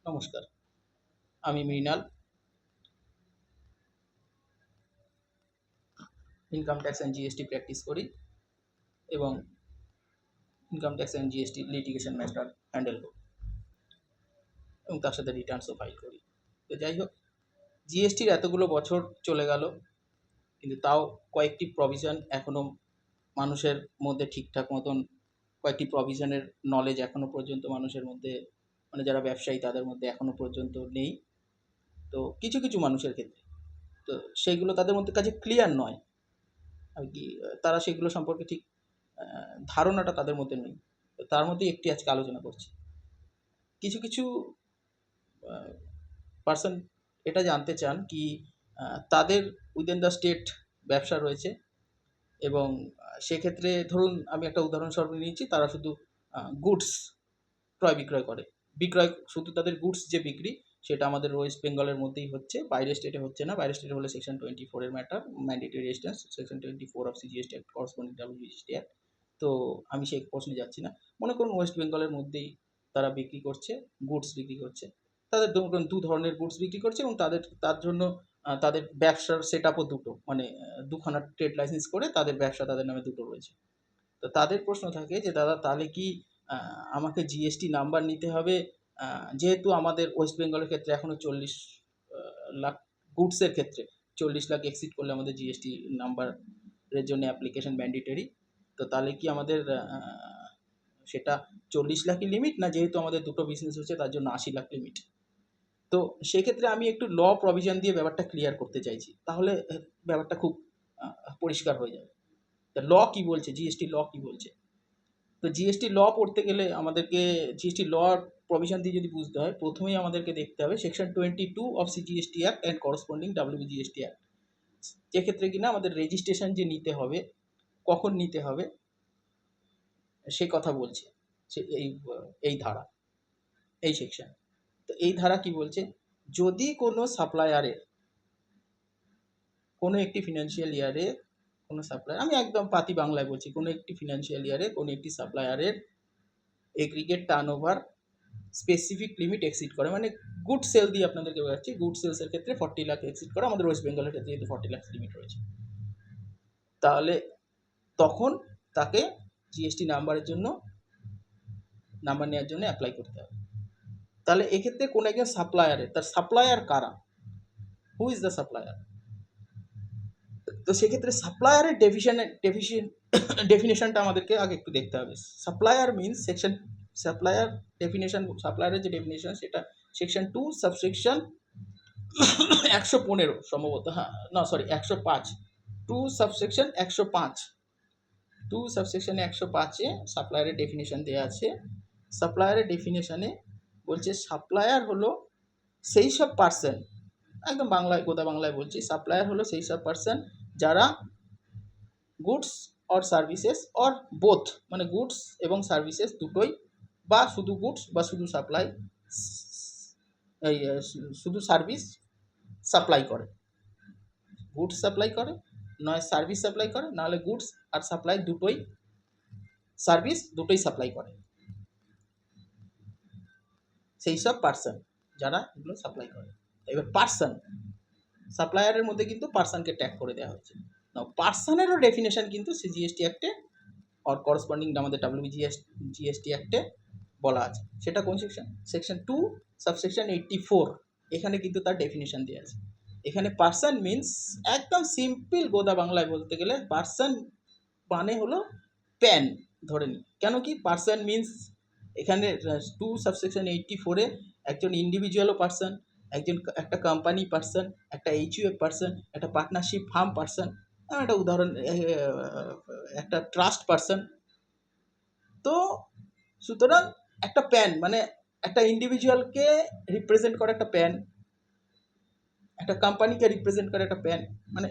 নমস্কার, আমি Mrinal. Income tax and GST practice করি এবং income tax and GST litigation matter handle করি এবং তার সাথে রিটার্নসও ফাইল করি। তো যাই হোক, জিএসটির এতগুলো বছর চলে গেল, কিন্তু তাও কয়েকটি প্রভিশন এখনও মানুষের মধ্যে ঠিকঠাক মতন, কয়েকটি প্রভিশনের নলেজ এখনও পর্যন্ত মানুষের মধ্যে, মানে যারা ব্যবসায়ী তাদের মধ্যে এখনও পর্যন্ত নেই। তো কিছু কিছু মানুষের ক্ষেত্রে তো সেইগুলো তাদের মধ্যে কাছে ক্লিয়ার নয় আর কি, তারা সেগুলো সম্পর্কে ঠিক ধারণাটা তাদের মধ্যে নেই। তো তার মধ্যেই একটি আজকে আলোচনা করছি। কিছু কিছু পার্সন এটা জানতে চান কি তাদের উইদিন দ্য স্টেট ব্যবসা রয়েছে এবং সেক্ষেত্রে ধরুন আমি একটা উদাহরণস্বরূপ নিয়েছি, তারা শুধু গুডস ক্রয় বিক্রয় করে, বিক্রয় শুধু তাদের গুডস যে বিক্রি সেটা আমাদের ওয়েস্ট বেঙ্গলের মধ্যেই হচ্ছে, বাইরের স্টেটে হচ্ছে না। বাইরের স্টেটে হলে সেকশন 24 এর matter, mandatory registration, section 24 of CGST act, corresponding WGST act. তো আমি সেই প্রশ্নে যাচ্ছি না। মনে করুন ওয়েস্ট বেঙ্গলের মধ্যেই তারা বিক্রি করছে, গুডস বিক্রি করছে। তাদের ধরুন দু ধরনের গুডস বিক্রি করছে এবং তার জন্য তাদের ব্যবসার সেট আপও দুটো, মানে দুখানা ট্রেড লাইসেন্স করে তাদের ব্যবসা তাদের নামে দুটো রয়েছে। তো তাদের প্রশ্ন থাকে যে দাদা তাহলে কি আমাকে জিএসটি নাম্বার নিতে হবে? যেহেতু আমাদের ওয়েস্ট বেঙ্গলের ক্ষেত্রে এখনও 40 লাখ গুডসের ক্ষেত্রে 40 লাখ এক্সিড করলে আমাদের জিএসটি নাম্বারের জন্য অ্যাপ্লিকেশন ম্যান্ডেটরি। তো তাহলে কি আমাদের সেটা 40 লাখই লিমিট, না যেহেতু আমাদের দুটো বিজনেস হচ্ছে তার জন্য 80 লাখ লিমিট? তো সেক্ষেত্রে আমি একটু ল প্রভিশন দিয়ে ব্যাপারটা ক্লিয়ার করতে চাইছি, তাহলে ব্যাপারটা খুব পরিষ্কার হয়ে যাবে। ল কি বলছে, জিএসটি ল কি বলছে? তো জিএসটি ল পড়তে গেলে আমাদেরকে জিএসটি ল প্রভিশন দিয়ে যদি বুঝতে হয়, প্রথমেই আমাদেরকে দেখতে হবে section 22 of CGST act and corresponding WGST act. যেক্ষেত্রে কিনা আমাদের রেজিস্ট্রেশন যে নিতে হবে, কখন নিতে হবে সে কথা বলছে সে এই ধারা, এই সেকশন। তো এই ধারা কি বলছে, যদি কোনো সাপ্লায়ারের কোনো একটি ফিনান্সিয়াল ইয়ারে, কোনো সাপ্লায়ার, আমি একদম পাতি বাংলায় বলছি, কোনো একটি ফিনান্সিয়াল ইয়ারে কোনো একটি সাপ্লায়ারের aggregate turnover specific limit exceed করে, মানে গুড সেল দিয়ে আপনাদেরকে বোঝাচ্ছি, গুড সেলসের ক্ষেত্রে 40 লাখ এক্সিড করে, আমাদের ওয়েস্ট বেঙ্গলের ক্ষেত্রে যেহেতু 40 লাখ লিমিট রয়েছে, তাহলে তখন তাকে জিএসটি নাম্বারের জন্য, নাম্বার নেওয়ার জন্য অ্যাপ্লাই করতে হবে। তাহলে এক্ষেত্রে কোনো একজন সাপ্লায়ারের, তার সাপ্লায়ার কারা, হু ইজ দ্য সাপ্লায়ার? তো সেক্ষেত্রে সাপ্লায়ারের ডেফিনেশনটা আমাদেরকে আগে একটু দেখতে হবে। Supplier means section, supplier definition, সাপ্লায়ারের যে ডেফিনেশন সেটা সেকশন 2 সাবসেকশন 115 সম্ভবত, হ্যাঁ না সরি 105, 2 সাবসেকশন 105, 2 সাবসেকশন 105-এ সাপ্লায়ারের ডেফিনেশন দেওয়া আছে। সাপ্লায়ারের ডেফিনেশনে বলছে সাপ্লায়ার হলো সেই সব পার্সন, একদম বাংলায় গোদা বাংলায় বলছি, সাপ্লায়ার হলো সেই সব পার্সন যারা goods or services or both, মানে গুডস এবং সার্ভিসেস দুটোই, বা শুধু গুডস বা শুধু সাপ্লাই, এই শুধু সার্ভিস সাপ্লাই করে, গুডস সাপ্লাই করে, নয় সার্ভিস সাপ্লাই করে, নাহলে গুডস আর সাপ্লাই দুটোই, সার্ভিস দুটোই সাপ্লাই করে, সেই সব পার্সন যারা এগুলো সাপ্লাই করে। এবার পার্সন, সাপ্লায়ারের মধ্যে কিন্তু পার্সনকে ট্যাগ করে দেওয়া হয়েছে। না, পার্সনেরও ডেফিনেশন কিন্তু সিজিএসটি অ্যাক্টে অর করসপন্ডিং আমাদের জিএসটি অ্যাক্টে বলা আছে। সেটা কোন সেকশন? সেকশন 2 সাবসেকশন 84, এখানে কিন্তু তার ডেফিনেশন দেওয়া আছে। এখানে পার্সন মিনস, একদম সিম্পল গোদা বাংলায় বলতে গেলে, পার্সন মানে হলো প্যান, ধরে নিই। কেন কি পার্সন মিনস, এখানে 2 সাবসেকশন 84-এ একজন ইন্ডিভিজুয়ালও পার্সন, একজন একটা কোম্পানি পার্সন, একটা এইচইউএফ পার্সন, একটা পার্টনারশিপ ফার্ম পার্সন, একটা উদাহরণ একটা ট্রাস্ট পার্সন। তো সুতরাং একটা প্যান মানে একটা ইন্ডিভিজুয়ালকে রিপ্রেজেন্ট করে একটা প্যান, একটা কোম্পানিকে রিপ্রেজেন্ট করে একটা প্যান, মানে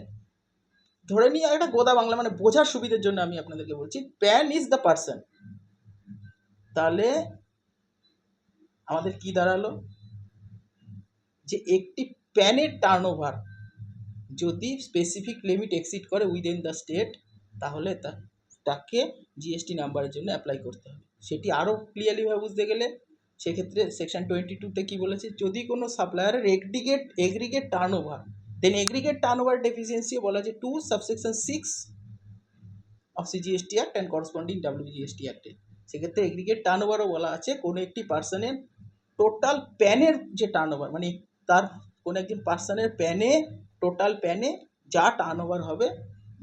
ধরে নিয়ে একটা গোদা বাংলা, মানে বোঝার সুবিধার জন্য আমি আপনাদেরকে বলছি, প্যান ইজ দ্য পার্সন। তাহলে আমাদের কি দাঁড়ালো, যে একটি প্যানের টার্নওভার যদি স্পেসিফিক লিমিট এক্সিড করে উইদিন দ্য স্টেট, তাহলে তাকে জিএসটি নাম্বারের জন্য অ্যাপ্লাই করতে হবে। সেটি আরও ক্লিয়ারলিভাবে বুঝতে গেলে সেক্ষেত্রে সেকশন 22-তে কি বলেছে, যদি কোনো সাপ্লায়ারের aggregate turnover, then aggregate turnover deficiency বলা আছে 2 subsection 6 of CGST act and corresponding WGST অ্যাক্টে। সেক্ষেত্রে এগ্রিগেট টার্ন ওভারও বলা আছে কোনো একটি পার্সনের টোটাল প্যানের যে টার্ন ওভার, মানে তার কোনো একজন পার্সনের প্যানে, টোটাল প্যানে যা টার্ন ওভার হবে,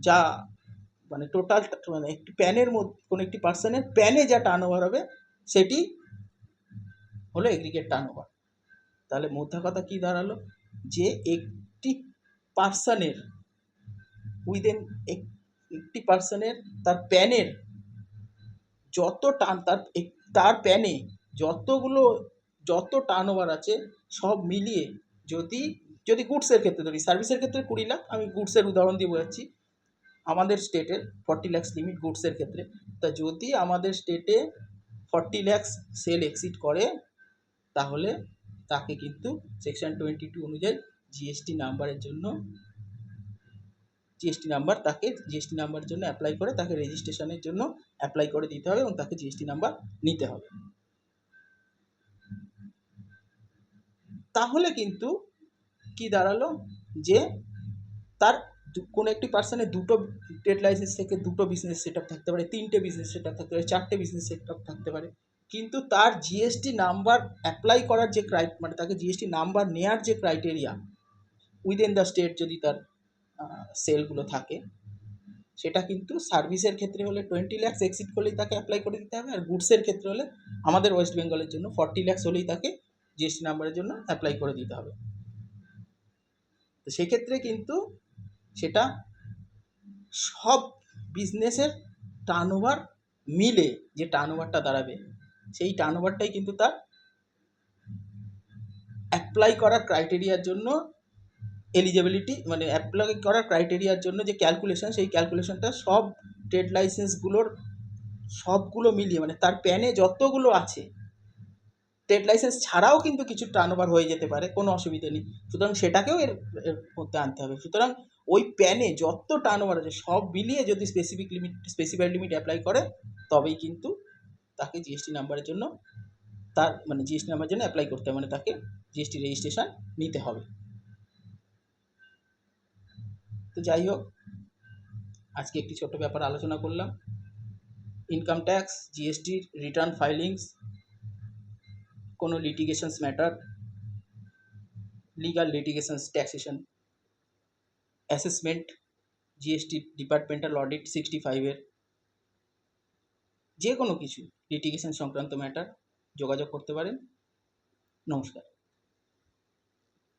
যা মানে টোটাল মানে একটি প্যানের মধ্যে কোনো একটি পার্সনের প্যানে যা টার্ন ওভার হবে সেটি হলো এগ্রিগেট টার্ন ওভার। তাহলে মোদ্দা কথা কী দাঁড়ালো, যে একটি পার্সনের উইদিন একটি পার্সনের তার প্যানের যত তার প্যানে যত টার্ন ওভার আছে সব মিলিয়ে, যদি গুডসের ক্ষেত্রে ধরি, সার্ভিসের ক্ষেত্রে 20 লাখ, আমি গুডসের উদাহরণ দিয়ে বোঝাচ্ছি, আমাদের স্টেটের 40 লাখ লিমিট গুডসের ক্ষেত্রে। তা যদি আমাদের স্টেটে 40 লাখ সেল এক্সিড করে, তাহলে তাকে কিন্তু সেকশন 22 অনুযায়ী জিএসটি নাম্বারের জন্য জিএসটি নাম্বারের জন্য অ্যাপ্লাই করে তাকে রেজিস্ট্রেশনের জন্য অ্যাপ্লাই করে দিতে হবে এবং তাকে জিএসটি নাম্বার নিতে হবে। তাহলে কিন্তু কি দাঁড়ালো, যে তার কোনো একটি পার্সনের দুটো ট্রেড লাইসেন্স থেকে দুটো বিজনেস সেট আপ থাকতে পারে, 3টে বিজনেস সেট আপ থাকতে পারে, 4টে বিজনেস সেট আপ থাকতে পারে, কিন্তু তার জিএসটি নাম্বার অ্যাপ্লাই করার যে মানে তাকে জিএসটি নাম্বার নেওয়ার যে ক্রাইটেরিয়া উইদিন দ্য স্টেট যদি তার সেলগুলো থাকে, সেটা কিন্তু সার্ভিসের ক্ষেত্রে হলে 20 লাখ এক্সিড করলেই তাকে অ্যাপ্লাই করে দিতে হবে, আর গুডসের ক্ষেত্রে হলে আমাদের ওয়েস্ট বেঙ্গলের জন্য 40 লাখ হলেই তাকে জিএসটি নাম্বারের জন্য অ্যাপ্লাই করে দিতে হবে। তো সেক্ষেত্রে কিন্তু সেটা সব বিজনেসের টার্নওভার মিলে যে টার্নওভারটা দাঁড়াবে, সেই টার্নওভারটাই কিন্তু তার অ্যাপ্লাই করার ক্রাইটেরিয়ার জন্য এলিজিবিলিটি, মানে অ্যাপ্লাই করার ক্রাইটেরিয়ার জন্য যে ক্যালকুলেশন, সেই ক্যালকুলেশনটা সব ট্রেড লাইসেন্সগুলোর সবগুলো মিলিয়ে, মানে তার প্যানে যতগুলো আছে, ট্রেড লাইসেন্স ছাড়াও কিন্তু কিছু টার্নওভার হয়ে যেতে পারে, কোনো অসুবিধা নেই, সুতরাং সেটাকেও এর মধ্যে আনতে হবে। সুতরাং ওই প্যানে যত টার্নওভার আছে সব মিলিয়ে যদি স্পেসিফাইড লিমিট অ্যাপ্লাই করে, তবেই কিন্তু তাকে জিএসটি নাম্বারের জন্য মানে জিএসটি নাম্বারের জন্য অ্যাপ্লাই করতে হবে, মানে তাকে জিএসটি রেজিস্ট্রেশন নিতে হবে। তো যাই হোক, আজকে একটি ছোট ব্যাপার আলোচনা করলাম, ইনকাম ট্যাক্স, জিএসটির রিটার্ন ফাইলিংস, কোনো litigations matter, legal litigations, taxation, assessment, GST departmental audit 65-এর যে কোনো কিছু লিটিগেশন সংক্রান্ত ম্যাটার যোগাযোগ করতে পারেন। নমস্কার।